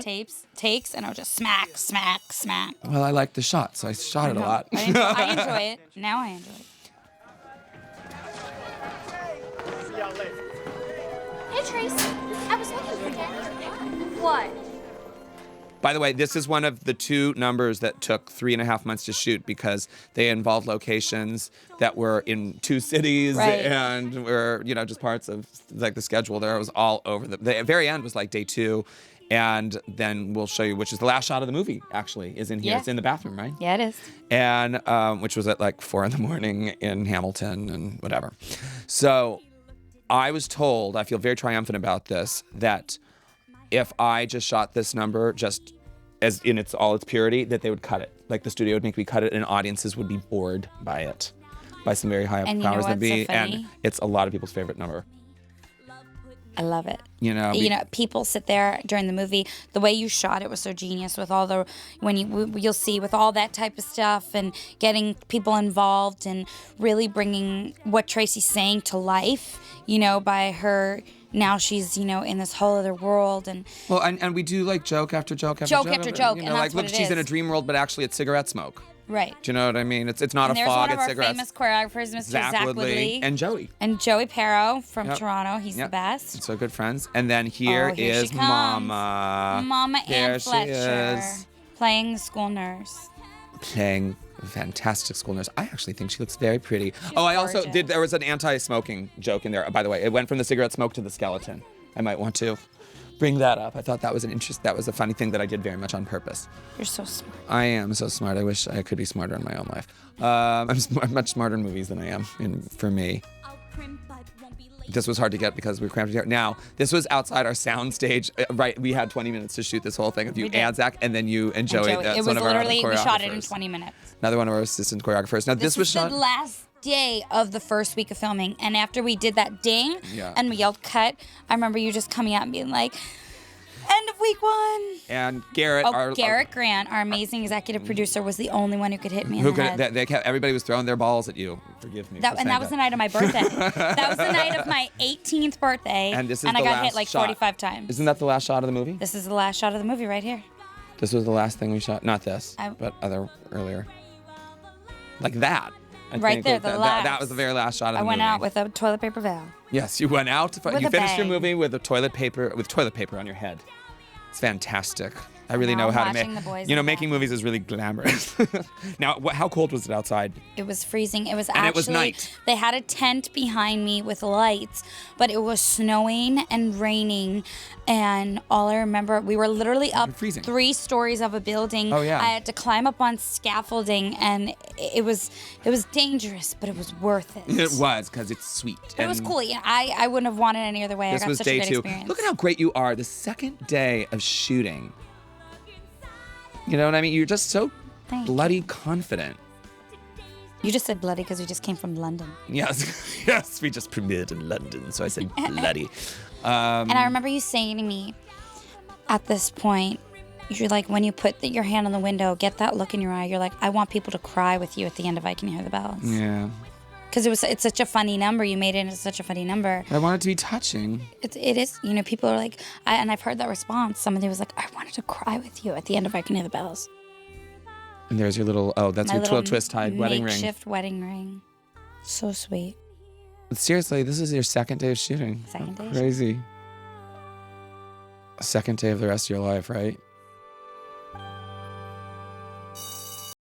takes, and I would just smack, smack, smack. Well, I like the shot, so I shot it a lot. I enjoy it. Now I enjoy it. Hey, Tracy. I was looking for you. What? By the way, this is one of the 2 numbers that took 3.5 months to shoot because they involved locations that were in 2 cities and were, just parts of like the schedule there. It was all over. The very end was like day 2. And then we'll show you, which is the last shot of the movie, actually, is in here. Yeah. It's in the bathroom, right? Yeah, it is. And which was at like 4 a.m. in Hamilton and whatever. So I was told, I feel very triumphant about this, that if I just shot this number just as in all its purity, that they would cut it. Like the studio would make me cut it and audiences would be bored by it. By some very high powers that be. So funny? And it's a lot of people's favorite number. I love it. People sit there during the movie. The way you shot it was so genius with all the you'll see with all that type of stuff and getting people involved and really bringing what Tracy's saying to life. By her now she's in this whole other world and we do like joke after joke after joke after joke. And that's look, what she's in a dream world, but actually it's cigarette smoke. Right. Do you know what I mean? It's not a fog, it's cigarettes. And there's one of our famous choreographers, Mr. Zach Woodley. And Joey. And Joey Perro from Toronto. He's the best. And so good friends. And then here is she comes. Mama. Mama There Ann she Fletcher. is. Playing the school nurse. Playing a fantastic school nurse. I actually think she looks very pretty. I also there was an anti-smoking joke in there, by the way. It went from the cigarette smoke to the skeleton. I might want to bring that up. I thought that was that was a funny thing that I did very much on purpose. You're so smart. I am so smart. I wish I could be smarter in my own life. I'm much smarter in movies than I am for me. This was hard to get because we were cramped together. Now, this was outside our sound stage. Right, we had 20 minutes to shoot this whole thing of you and Zach, and then you and Joey. That's It was one of our literally, we shot it in choreographers. 20 minutes. Another one of our assistant choreographers. Now, this was shot. The last day of the first week of filming, and after we did that ding and we yelled cut, I remember you just coming out and being like, end of week 1. And Garrett, Garrett Grant, our amazing executive producer, was the only one who could hit me in the head. Everybody was throwing their balls at you. Forgive me. That was the night of my birthday. That was the night of my 18th birthday. And this is I the got last hit like shot. 45 times. Isn't that the last shot of the movie? This is the last shot of the movie right here. This was the last thing we shot. Not this, but earlier. Like that. Right there, the last. That was the very last shot of the movie. I went out with a toilet paper veil. Yes, you went out. You finished your bang. movie with toilet paper on your head. It's fantastic. I really know how to make. Making movies is really glamorous. Now, how cold was it outside? It was freezing. It was it was night. They had a tent behind me with lights, but it was snowing and raining. And all I remember, we were literally up 3 stories of a building. Oh yeah. I had to climb up on scaffolding, and it was dangerous, but it was worth it. It was because it's sweet. But it was cool. I wouldn't have wanted it any other way. This I got was such day a good 2. experience. Look at how great you are. The second day of shooting. You know what I mean? You're just so bloody confident. You just said bloody because we just came from London. Yes, yes, we just premiered in London, so I said bloody. And I remember you saying to me, at this point, you're like, when you put your hand on the window, get that look in your eye. You're like, I want people to cry with you at the end of I Can Hear the Bells. Yeah. Because it's such a funny number. You made it into such a funny number. I want it to be touching. It is. People are like, and I've heard that response. Somebody was like, I wanted to cry with you at the end of I Can Hear the Bells. And there's your little, that's your little twist-tied wedding ring. Makeshift wedding ring. So sweet. But seriously, this is your second day of shooting. Second day. Crazy. Second day of the rest of your life, right?